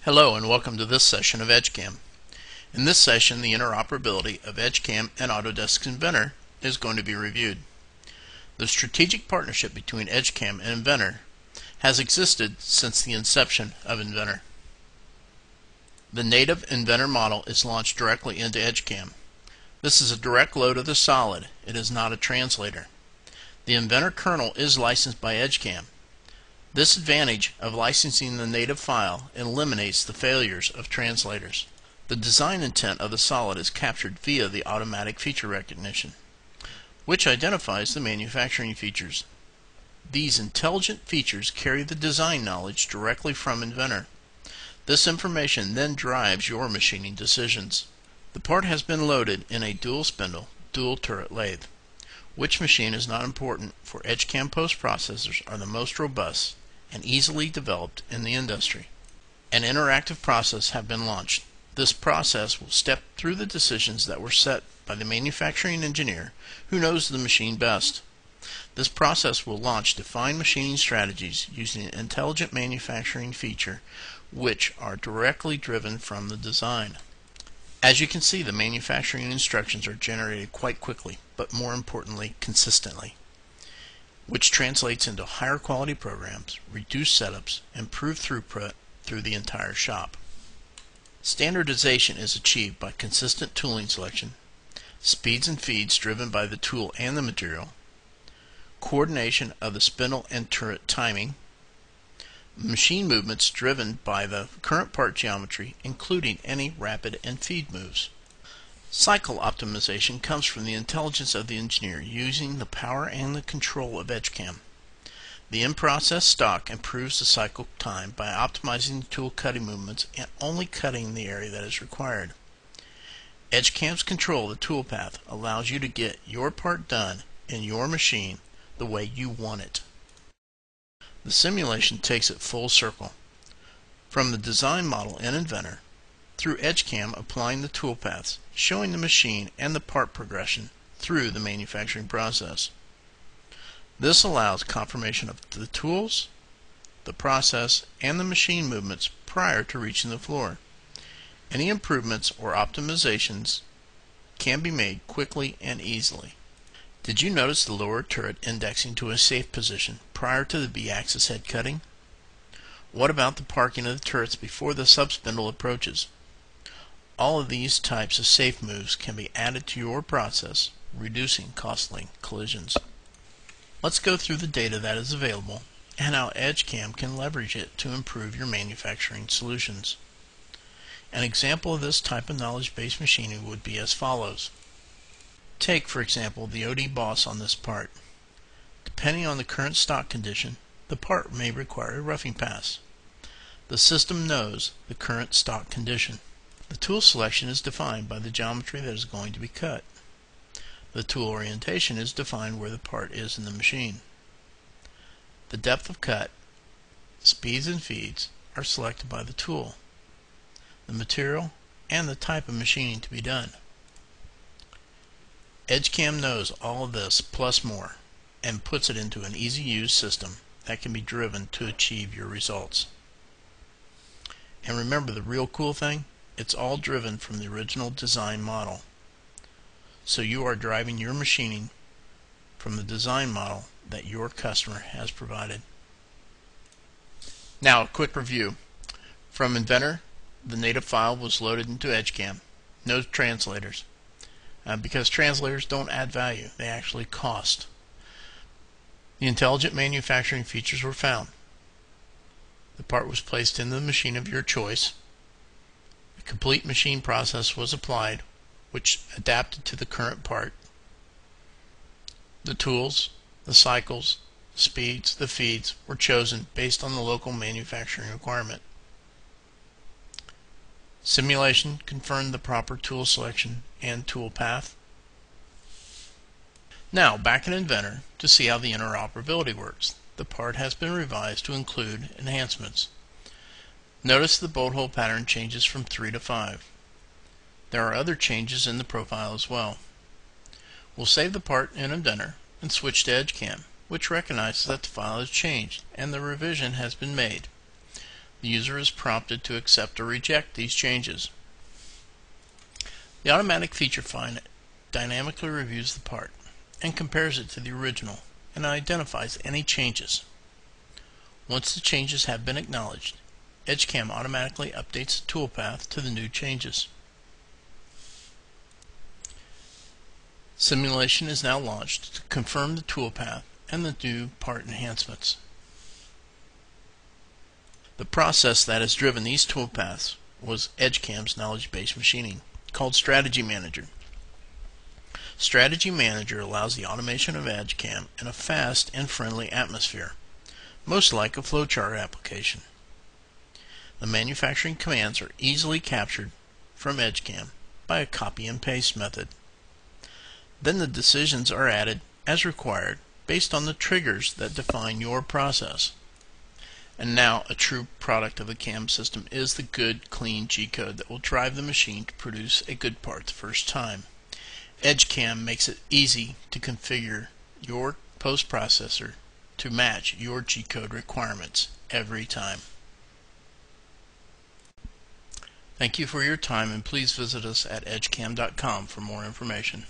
Hello and welcome to this session of Edgecam. In this session, the interoperability of Edgecam and Autodesk Inventor is going to be reviewed. The strategic partnership between Edgecam and Inventor has existed since the inception of Inventor. The native Inventor model is launched directly into Edgecam. This is a direct load of the solid. It is not a translator. The Inventor kernel is licensed by Edgecam. This advantage of licensing the native file eliminates the failures of translators. The design intent of the solid is captured via the automatic feature recognition, which identifies the manufacturing features. These intelligent features carry the design knowledge directly from Inventor. This information then drives your machining decisions. The part has been loaded in a dual spindle, dual turret lathe. Which machine is not important, for Edgecam post-processors are the most robust and easily developed in the industry. An interactive process has been launched. This process will step through the decisions that were set by the manufacturing engineer who knows the machine best. This process will launch defined machining strategies using an intelligent manufacturing feature which are directly driven from the design. As you can see, the manufacturing instructions are generated quite quickly, but more importantly, consistently, which translates into higher quality programs, reduced setups, improved throughput through the entire shop. Standardization is achieved by consistent tooling selection, speeds and feeds driven by the tool and the material, coordination of the spindle and turret timing, machine movements driven by the current part geometry, including any rapid and feed moves. Cycle optimization comes from the intelligence of the engineer using the power and the control of Edgecam. The in-process stock improves the cycle time by optimizing the tool cutting movements and only cutting the area that is required. Edgecam's control of the tool path allows you to get your part done in your machine the way you want it. The simulation takes it full circle. From the design model in Inventor, through Edgecam applying the tool paths, showing the machine and the part progression through the manufacturing process. This allows confirmation of the tools, the process, and the machine movements prior to reaching the floor. Any improvements or optimizations can be made quickly and easily. Did you notice the lower turret indexing to a safe position prior to the B-axis head cutting? What about the parking of the turrets before the subspindle approaches? All of these types of safe moves can be added to your process, reducing costly collisions. Let's go through the data that is available and how Edgecam can leverage it to improve your manufacturing solutions. An example of this type of knowledge-based machining would be as follows. Take, for example, the OD boss on this part. Depending on the current stock condition, the part may require a roughing pass. The system knows the current stock condition. The tool selection is defined by the geometry that is going to be cut. The tool orientation is defined where the part is in the machine. The depth of cut, speeds and feeds are selected by the tool, the material, and the type of machining to be done. Edgecam knows all of this plus more and puts it into an easy-use system that can be driven to achieve your results. And remember, the real cool thing? It's all driven from the original design model. So you are driving your machining from the design model that your customer has provided. Now a quick review. From Inventor, the native file was loaded into Edgecam. No translators. Because translators don't add value, they actually cost. The intelligent manufacturing features were found. The part was placed in the machine of your choice. A complete machine process was applied, which adapted to the current part. The tools, the cycles, the speeds, the feeds were chosen based on the local manufacturing requirement. Simulation confirmed the proper tool selection and tool path. Now back in Inventor to see how the interoperability works. The part has been revised to include enhancements. Notice the bolt hole pattern changes from 3 to 5. There are other changes in the profile as well. We'll save the part in Inventor and switch to Edgecam, which recognizes that the file has changed and the revision has been made. The user is prompted to accept or reject these changes. The automatic feature find dynamically reviews the part and compares it to the original and identifies any changes. Once the changes have been acknowledged, Edgecam automatically updates the toolpath to the new changes. Simulation is now launched to confirm the toolpath and the new part enhancements. The process that has driven these toolpaths was Edgecam's knowledge-based machining, called Strategy Manager. Strategy Manager allows the automation of Edgecam in a fast and friendly atmosphere, most like a flowchart application. The manufacturing commands are easily captured from Edgecam by a copy and paste method. Then the decisions are added as required based on the triggers that define your process. And now a true product of the CAM system is the good, clean G-code that will drive the machine to produce a good part the first time. Edgecam makes it easy to configure your post-processor to match your G-code requirements every time. Thank you for your time, and please visit us at edgecam.com for more information.